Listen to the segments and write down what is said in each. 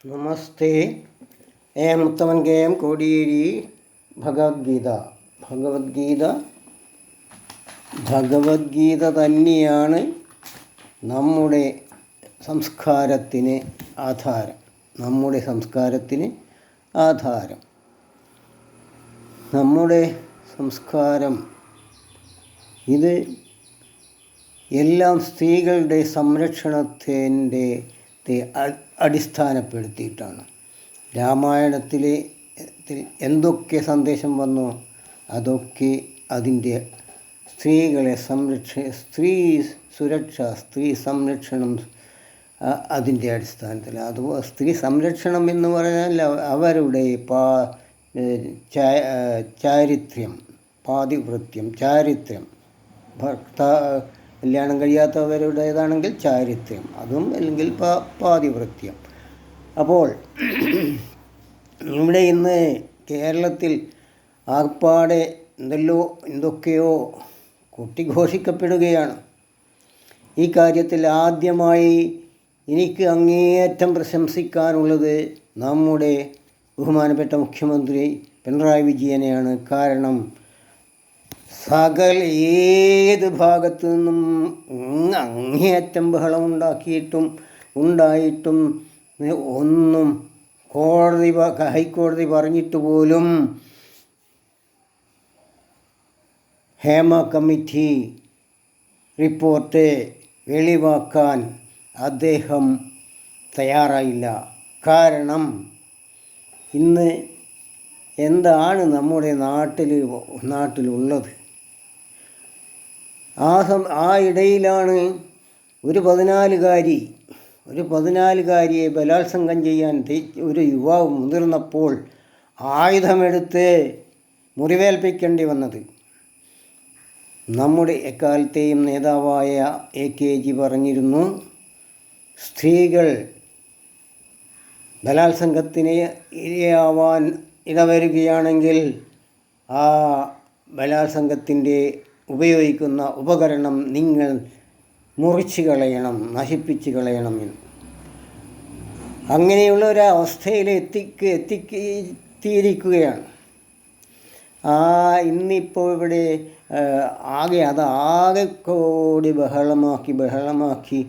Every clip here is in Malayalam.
നമസ്തേ. മുത്തമൻ കെ എം കോടിയേരി. ഭഗവത്ഗീത തന്നെയാണ് നമ്മുടെ സംസ്കാരത്തിന് ആധാരം. നമ്മുടെ സംസ്കാരം ഇത് എല്ലാം സ്ത്രീകളുടെ സംരക്ഷണത്തിൻ്റെ അടിസ്ഥാനപ്പെടുത്തിയിട്ടാണ്. രാമായണത്തിൽ എന്തൊക്കെ സന്ദേശം വന്നോ അതൊക്കെ അതിൻ്റെ സ്ത്രീകളെ സ്ത്രീ സുരക്ഷ, സ്ത്രീ സംരക്ഷണം അതിൻ്റെ അടിസ്ഥാനത്തിൽ. അതുപോലെ സ്ത്രീ സംരക്ഷണം എന്ന് പറഞ്ഞാൽ അവരുടെ ചാരിത്രം, കല്യാണം കഴിയാത്തവരുടേതാണെങ്കിൽ ചാരിത്രം, അതും അല്ലെങ്കിൽ പാതിവൃത്യം. അപ്പോൾ ഇവിടെ ഇന്ന് കേരളത്തിൽ ആർപ്പാടെ എന്തൊക്കെയോ കൊട്ടിഘോഷിക്കപ്പെടുകയാണ്. ഈ കാര്യത്തിൽ ആദ്യമായി എനിക്ക് അങ്ങേയറ്റം പ്രശംസിക്കാനുള്ളത് നമ്മുടെ ബഹുമാനപ്പെട്ട മുഖ്യമന്ത്രി പിണറായി വിജയനെയാണ്. കാരണം ഏത് ഭാഗത്തു നിന്നും അങ്ങേയറ്റം ബഹളം ഉണ്ടായിട്ടും ഒന്നും ഹൈക്കോടതി പറഞ്ഞിട്ട് പോലും ഹേമ കമ്മിറ്റി റിപ്പോർട്ട് വെളിവാക്കാൻ അദ്ദേഹം തയ്യാറായില്ല. കാരണം ഇന്ന് എന്താണ് നമ്മുടെ നാട്ടിലുള്ളത്? ആ ഇടയിലാണ് ഒരു 14കാരിയെ ബലാത്സംഗം ചെയ്യാൻ ഒരു യുവാവ് മുതിർന്നപ്പോൾ ആയുധമെടുത്ത് മുറിവേൽപ്പിക്കേണ്ടി വന്നത്. നമ്മുടെ എക്കാലത്തെയും നേതാവായ AKG പറഞ്ഞിരുന്നു, സ്ത്രീകൾ ബലാത്സംഗത്തിന് ഇരയാവാൻ ഇടവരുകയാണെങ്കിൽ ആ ബലാത്സംഗത്തിൻ്റെ ഉപയോഗിക്കുന്ന ഉപകരണം നിങ്ങൾ മുറിച്ച് കളയണം, നശിപ്പിച്ച് കളയണം എന്ന്. അങ്ങനെയുള്ള ഒരവസ്ഥയിൽ എത്തിയിരിക്കുകയാണ്. ഇന്നിപ്പോൾ ഇവിടെ ആകെ കോടി ബഹളമാക്കി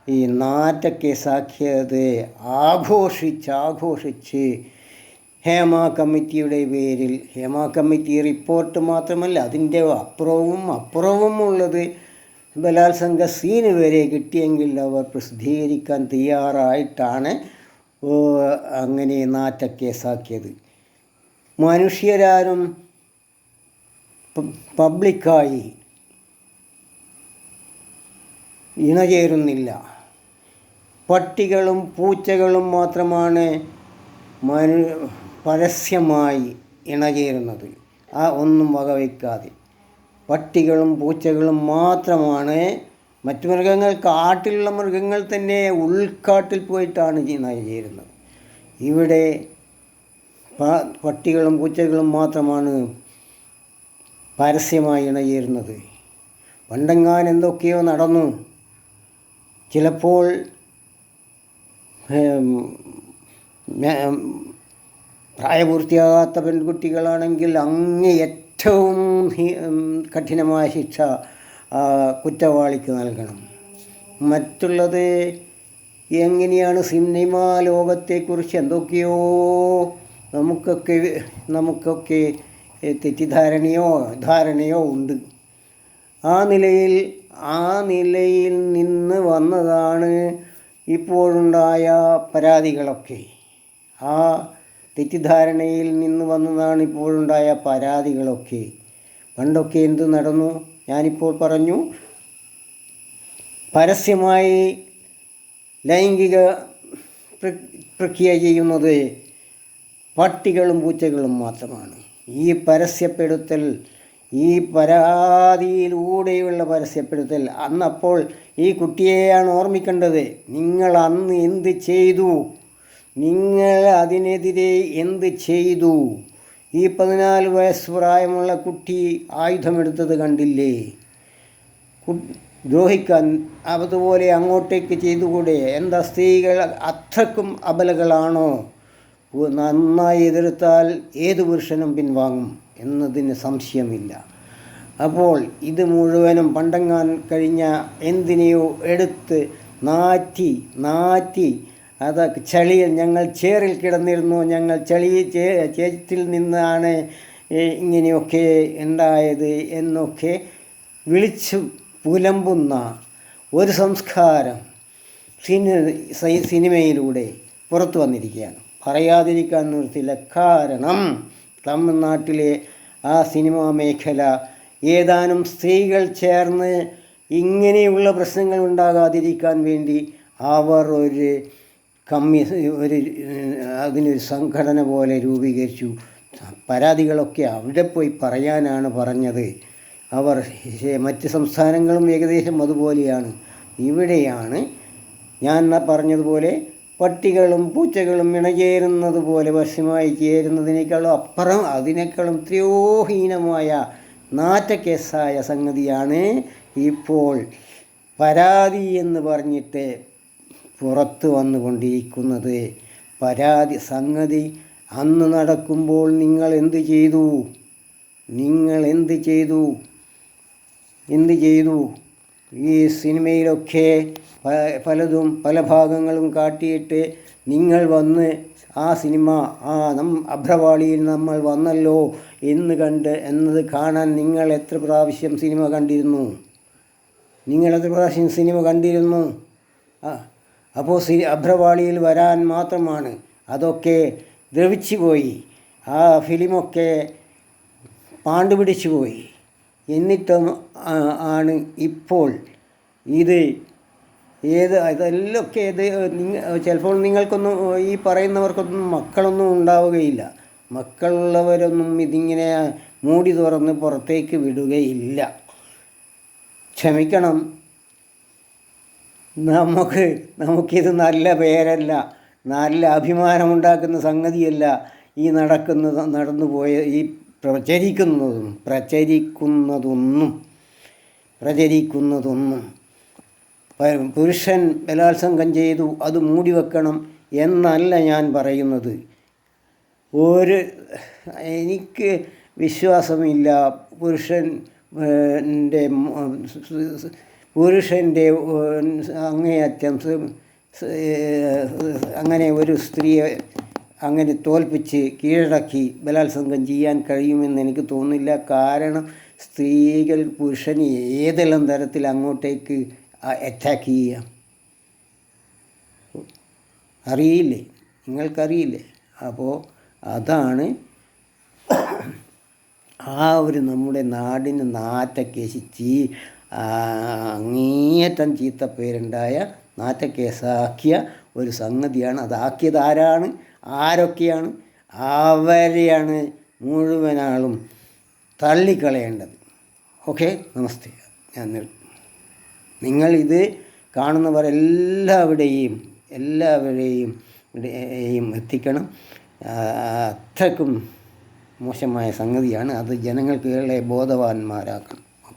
ഈ നാറ്റക്കേസാക്കിയത് ആഘോഷിച്ച് ഹേമ കമ്മിറ്റിയുടെ പേരിൽ, ഹേമ കമ്മിറ്റി റിപ്പോർട്ട് മാത്രമല്ല അതിൻ്റെ അപ്പുറവും ഉള്ളത് ബലാത്സംഗ സീന് വരെ കിട്ടിയെങ്കിൽ അവർ പ്രസിദ്ധീകരിക്കാൻ തയ്യാറായിട്ടാണ് അങ്ങനെ നാറ്റക്കേസാക്കിയത്. മനുഷ്യരാരും പബ്ലിക്കായി ഇണചേരുന്നില്ല. പട്ടികളും പൂച്ചകളും മാത്രമാണ് പരസ്യമായി ഇണചേരുന്നത്. ഒന്നും വകവയ്ക്കാതെ പട്ടികളും പൂച്ചകളും മാത്രമാണ്. മറ്റു കാട്ടിലുള്ള മൃഗങ്ങൾ തന്നെ ഉൾക്കാട്ടിൽ പോയിട്ടാണ് ഇണചേരുന്നത്. ഇവിടെ പട്ടികളും പൂച്ചകളും മാത്രമാണ് പരസ്യമായി ഇണചേരുന്നത്. പണ്ടെങ്ങാൻ എന്തൊക്കെയോ നടന്നു. ചിലപ്പോൾ പ്രായപൂർത്തിയാകാത്ത പെൺകുട്ടികളാണെങ്കിൽ ഏറ്റവും കഠിനമായ ശിക്ഷ കുറ്റവാളിക്ക് നൽകണം. മറ്റുള്ളത് എങ്ങനെയാണ് സിനിമാ ലോകത്തെക്കുറിച്ച് എന്തൊക്കെയോ നമുക്കൊക്കെ ധാരണയോ ഉണ്ട്. ആ നിലയിൽ നിന്ന് വന്നതാണ് ഇപ്പോഴുണ്ടായ പരാതികളൊക്കെ. ആ തെറ്റിദ്ധാരണയിൽ നിന്ന് വന്നതാണ് ഇപ്പോഴുണ്ടായ പരാതികളൊക്കെ. പണ്ടൊക്കെ എന്ത് നടന്നു? ഞാനിപ്പോൾ പറഞ്ഞു, പരസ്യമായി ലൈംഗിക പ്രക്രിയ ചെയ്യുന്നത് പട്ടികളും പൂച്ചകളും മാത്രമാണ്. ഈ പരസ്യപ്പെടുത്തൽ, ഈ പരാതിയിലൂടെയുള്ള പരസ്യപ്പെടുത്തൽ, അന്നപ്പോൾ ഈ കുട്ടിയെയാണ് ഓർമ്മിക്കേണ്ടത്. നിങ്ങൾ അന്ന് എന്ത് ചെയ്തു? നിങ്ങൾ അതിനെതിരെ എന്ത് ചെയ്തു? ഈ 14 വയസ്സ് പ്രായമുള്ള കുട്ടി ആയുധമെടുത്തത് കണ്ടില്ലേ? ദ്രോഹിക്കാൻ അതുപോലെ അങ്ങോട്ടേക്ക് ചെയ്തുകൂടെ? എന്താ സ്ത്രീകൾ അത്രക്കും അബലകളാണോ? നന്നായി എതിർത്താൽ ഏത് പുരുഷനും പിൻവാങ്ങും എന്നതിന് സംശയമില്ല. അപ്പോൾ ഇത് മുഴുവനും പണ്ടങ്ങാൻ കഴിഞ്ഞ എന്തിനെയോ എടുത്ത് നാറ്റി അതൊക്കെ ചളിയിൽ, ഞങ്ങൾ ചേറിൽ കിടന്നിരുന്നു, ഞങ്ങൾ ചേറ്റിൽ നിന്നാണ് ഇങ്ങനെയൊക്കെ ഉണ്ടായത് എന്നൊക്കെ വിളിച്ചു പുലമ്പുന്ന ഒരു സംസ്കാരം സിനിമയിലൂടെ പുറത്തു വന്നിരിക്കുകയാണ്. പറയാതിരിക്കാൻ നിർത്തില്ല. കാരണം തമിഴ്നാട്ടിലെ ആ സിനിമാ മേഖല ഏതാനും സ്ത്രീകൾ ചേർന്ന് ഇങ്ങനെയുള്ള പ്രശ്നങ്ങൾ ഉണ്ടാകാതിരിക്കാൻ വേണ്ടി അവർ അതിനൊരു സംഘടന പോലെ രൂപീകരിച്ചു. പരാതികളൊക്കെ അവിടെ പോയി പറയാനാണ് പറഞ്ഞത്. അവർ മറ്റ് സംസ്ഥാനങ്ങളും ഏകദേശം അതുപോലെയാണ്. ഇവിടെയാണ് ഞാൻ പറഞ്ഞതുപോലെ പട്ടികളും പൂച്ചകളും ഇണചേരുന്നത് പോലെ വശമായി ചേരുന്നതിനേക്കാളും അപ്പുറം അതിനേക്കാളും എത്രയോ ഹീനമായ നാറ്റക്കേസായ സംഗതിയാണ് ഇപ്പോൾ പരാതി എന്ന് പറഞ്ഞിട്ട് പുറത്ത് വന്നുകൊണ്ടിരിക്കുന്നത്. സംഗതി അന്ന് നടക്കുമ്പോൾ നിങ്ങൾ എന്ത് ചെയ്തു? ഈ സിനിമയിലൊക്കെ പലതും പല ഭാഗങ്ങളും കാട്ടിയിട്ട് നിങ്ങൾ വന്ന് ആ സിനിമ അഭ്രവാളിയിൽ നമ്മൾ വന്നല്ലോ എന്നത് കാണാൻ നിങ്ങൾ എത്ര പ്രാവശ്യം സിനിമ കണ്ടിരുന്നു? അപ്പോൾ അഭ്രവാളിയിൽ വരാൻ മാത്രമാണ്. അതൊക്കെ ദ്രവിച്ചു പോയി. ആ ഫിലിമൊക്കെ പാണ്ടുപിടിച്ചു പോയി. എന്നിട്ടും ആണ് ഇപ്പോൾ ഇതെല്ലൊക്കെ ചിലപ്പോൾ നിങ്ങൾക്കൊന്നും ഈ പറയുന്നവർക്കൊന്നും മക്കളൊന്നും ഉണ്ടാവുകയില്ല. മക്കളുള്ളവരൊന്നും ഇതിങ്ങനെ മൂടി തുറന്ന് പുറത്തേക്ക് വിടുകയില്ല. ക്ഷമിക്കണം. നമുക്കിത് നല്ല പേരല്ല, നല്ല അഭിമാനമുണ്ടാക്കുന്ന സംഗതിയല്ല ഈ നടന്നുപോയ ഈ പ്രചരിക്കുന്നതൊന്നും. പുരുഷൻ ബലാത്സംഗം ചെയ്തു അത് മൂടി വെക്കണം എന്നല്ല ഞാൻ പറയുന്നത്. എനിക്ക് വിശ്വാസമില്ല പുരുഷൻ്റെ അങ്ങേയറ്റം അങ്ങനെ ഒരു സ്ത്രീയെ അങ്ങനെ തോൽപ്പിച്ച് കീഴടക്കി ബലാത്സംഗം ചെയ്യാൻ കഴിയുമെന്ന് എനിക്ക് തോന്നുന്നില്ല. കാരണം സ്ത്രീകൾ പുരുഷന് ഏതെല്ലാം തരത്തിൽ അങ്ങോട്ടേക്ക് അറ്റാക്ക് ചെയ്യാം അറിയില്ലേ? നിങ്ങൾക്കറിയില്ലേ? അപ്പോൾ അതാണ് നമ്മുടെ നാടിന് നാറ്റക്കേശി അങ്ങേയറ്റം ചീത്തപ്പേരുണ്ടായ നാറ്റക്കേസാക്കിയ ഒരു സംഗതിയാണ്. അതാക്കിയത് ആരൊക്കെയാണ്? അവരെയാണ് മുഴുവനാളും തള്ളിക്കളയേണ്ടത്. ഓക്കെ, നമസ്തേ. നിങ്ങളിത് കാണുന്നവർ എല്ലാവരുടെയും എത്തിക്കണം. അത്രക്കും മോശമായ സംഗതിയാണ്. അത് ജനങ്ങൾക്ക് ബോധവാന്മാരാക്കണം.